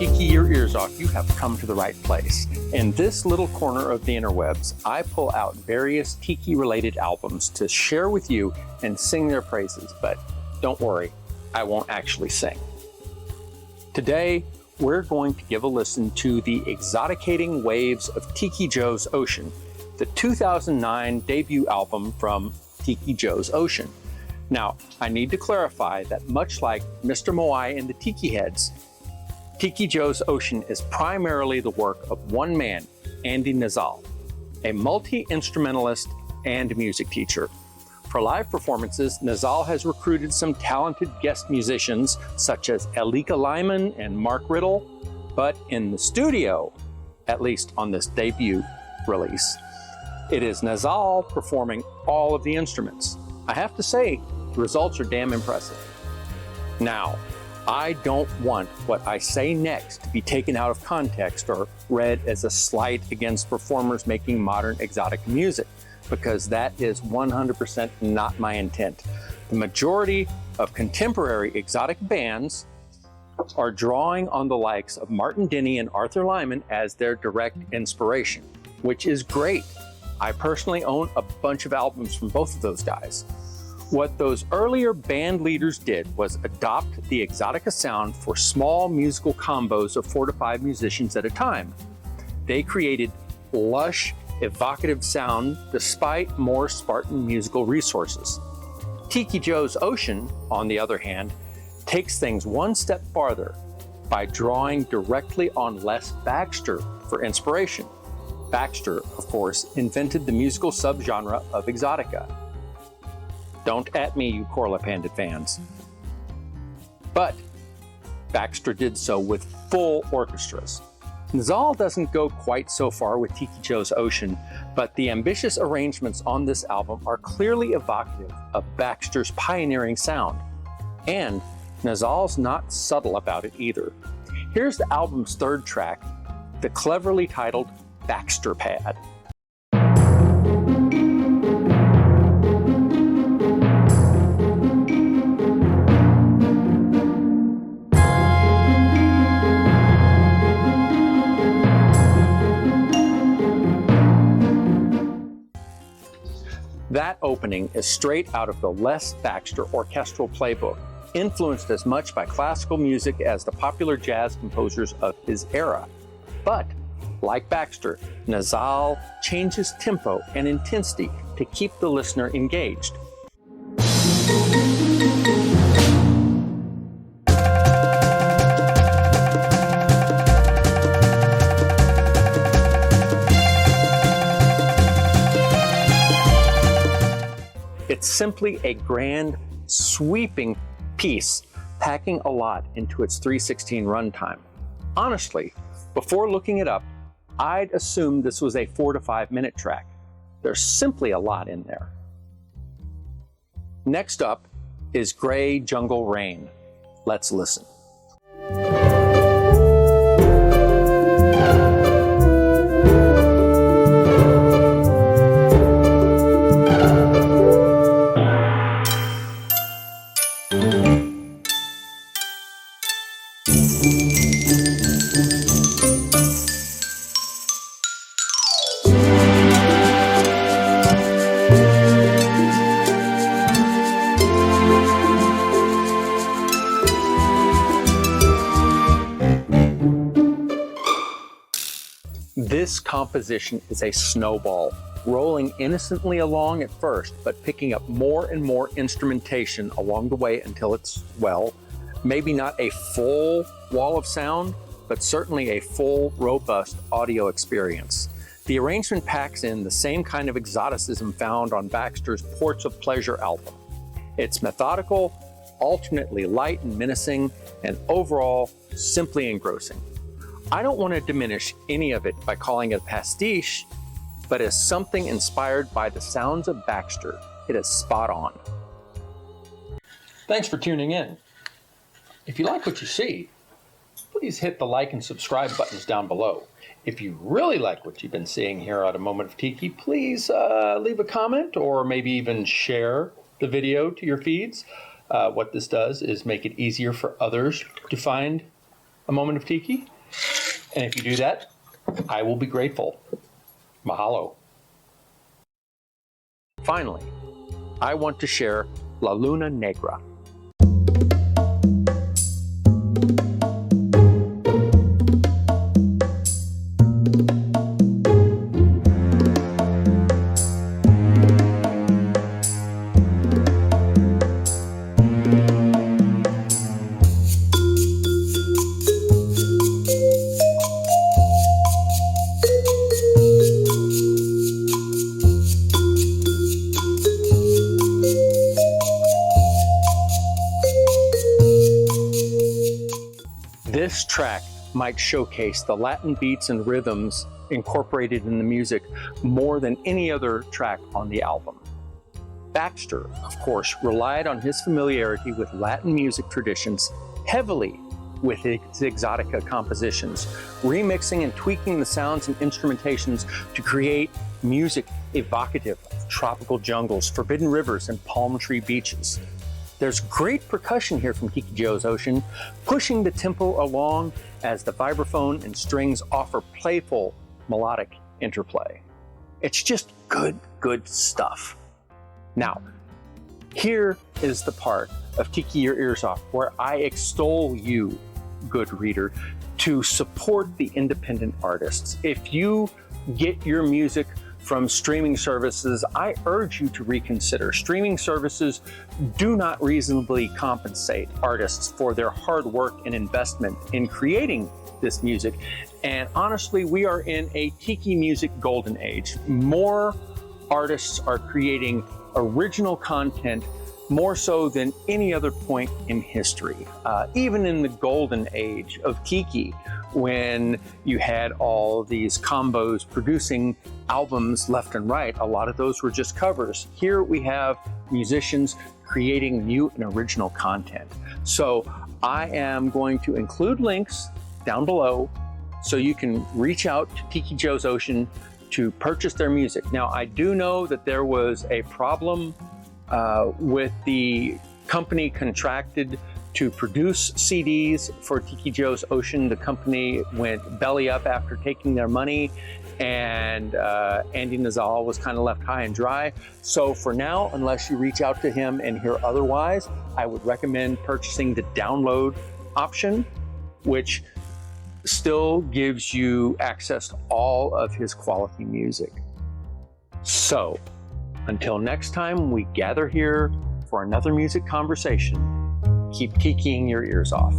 tiki your ears off, you have come to the right place. In this little corner of the interwebs, I pull out various tiki-related albums to share with you and sing their praises, but don't worry, I won't actually sing. Today, we're going to give a listen to the Exoticating Waves of Tiki Joe's Ocean, the 2009 debut album from Tiki Joe's Ocean. Now, I need to clarify that much like Mr. Moai and the Tiki Heads, Tiki Joe's Ocean is primarily the work of one man, Andy Nazzal, a multi-instrumentalist and music teacher. For live performances, Nazzal has recruited some talented guest musicians such as Elika Lyman and Mark Riddle, but in the studio, at least on this debut release, it is Nazzal performing all of the instruments. I have to say, the results are damn impressive. Now, I don't want what I say next to be taken out of context or read as a slight against performers making modern exotic music, because that is 100% not my intent. The majority of contemporary exotic bands are drawing on the likes of Martin Denny and Arthur Lyman as their direct inspiration, which is great. I personally own a bunch of albums from both of those guys. What those earlier band leaders did was adopt the exotica sound for small musical combos of 4 to 5 musicians at a time. They created lush, evocative sound despite more Spartan musical resources. Tiki Joe's Ocean, on the other hand, takes things one step farther by drawing directly on Les Baxter for inspiration. Baxter, of course, invented the musical subgenre of exotica. Don't at me, you Corla-Pandit fans. But Baxter did so with full orchestras. Nazzal doesn't go quite so far with Tiki Joe's Ocean, but the ambitious arrangements on this album are clearly evocative of Baxter's pioneering sound. And Nazzal's not subtle about it either. Here's the album's third track, the cleverly titled Baxter Pad. That opening is straight out of the Les Baxter orchestral playbook, influenced as much by classical music as the popular jazz composers of his era. But, like Baxter, Nazzal changes tempo and intensity to keep the listener engaged. It's simply a grand, sweeping piece, packing a lot into its 3:16 runtime. Honestly, before looking it up, I'd assumed this was a 4 to 5 minute track. There's simply a lot in there. Next up is Grey Jungle Rain. Let's listen. This composition is a snowball, rolling innocently along at first, but picking up more and more instrumentation along the way until it's, well, maybe not a full wall of sound, but certainly a full, robust audio experience. The arrangement packs in the same kind of exoticism found on Baxter's Ports of Pleasure album. It's methodical, alternately light and menacing, and overall simply engrossing. I don't want to diminish any of it by calling it a pastiche, but as something inspired by the sounds of Baxter, it is spot on. Thanks for tuning in. If you like what you see, please hit the like and subscribe buttons down below. If you really like what you've been seeing here at A Moment of Tiki, please leave a comment or maybe even share the video to your feeds. What this does is make it easier for others to find A Moment of Tiki. And if you do that, I will be grateful. Mahalo. Finally, I want to share La Luna Negra. This track might showcase the Latin beats and rhythms incorporated in the music more than any other track on the album. Baxter, of course, relied on his familiarity with Latin music traditions heavily with his exotica compositions, remixing and tweaking the sounds and instrumentations to create music evocative of tropical jungles, forbidden rivers, and palm tree beaches. There's great percussion here from Tiki Joe's Ocean, pushing the tempo along as the vibraphone and strings offer playful melodic interplay. It's just good stuff. Now, here is the part of Tiki Your Ears Off where I extol you, good reader, to support the independent artists. If you get your music from streaming services, I urge you to reconsider. Streaming services do not reasonably compensate artists for their hard work and investment in creating this music. And honestly, we are in a Tiki music golden age. More artists are creating original content more so than any other point in history. Even in the golden age of Tiki, when you had all these combos producing albums left and right, a lot of those were just covers. Here we have musicians creating new and original content. So I am going to include links down below so you can reach out to Tiki Joe's Ocean to purchase their music. Now, I do know that there was a problem with the company contracted to produce CDs for Tiki Joe's Ocean. The company went belly up after taking their money, and Andy Nazzal was kind of left high and dry. So for now, unless you reach out to him and hear otherwise, I would recommend purchasing the download option, which still gives you access to all of his quality music. So until next time we gather here for another music conversation, keep tikiing your ears off.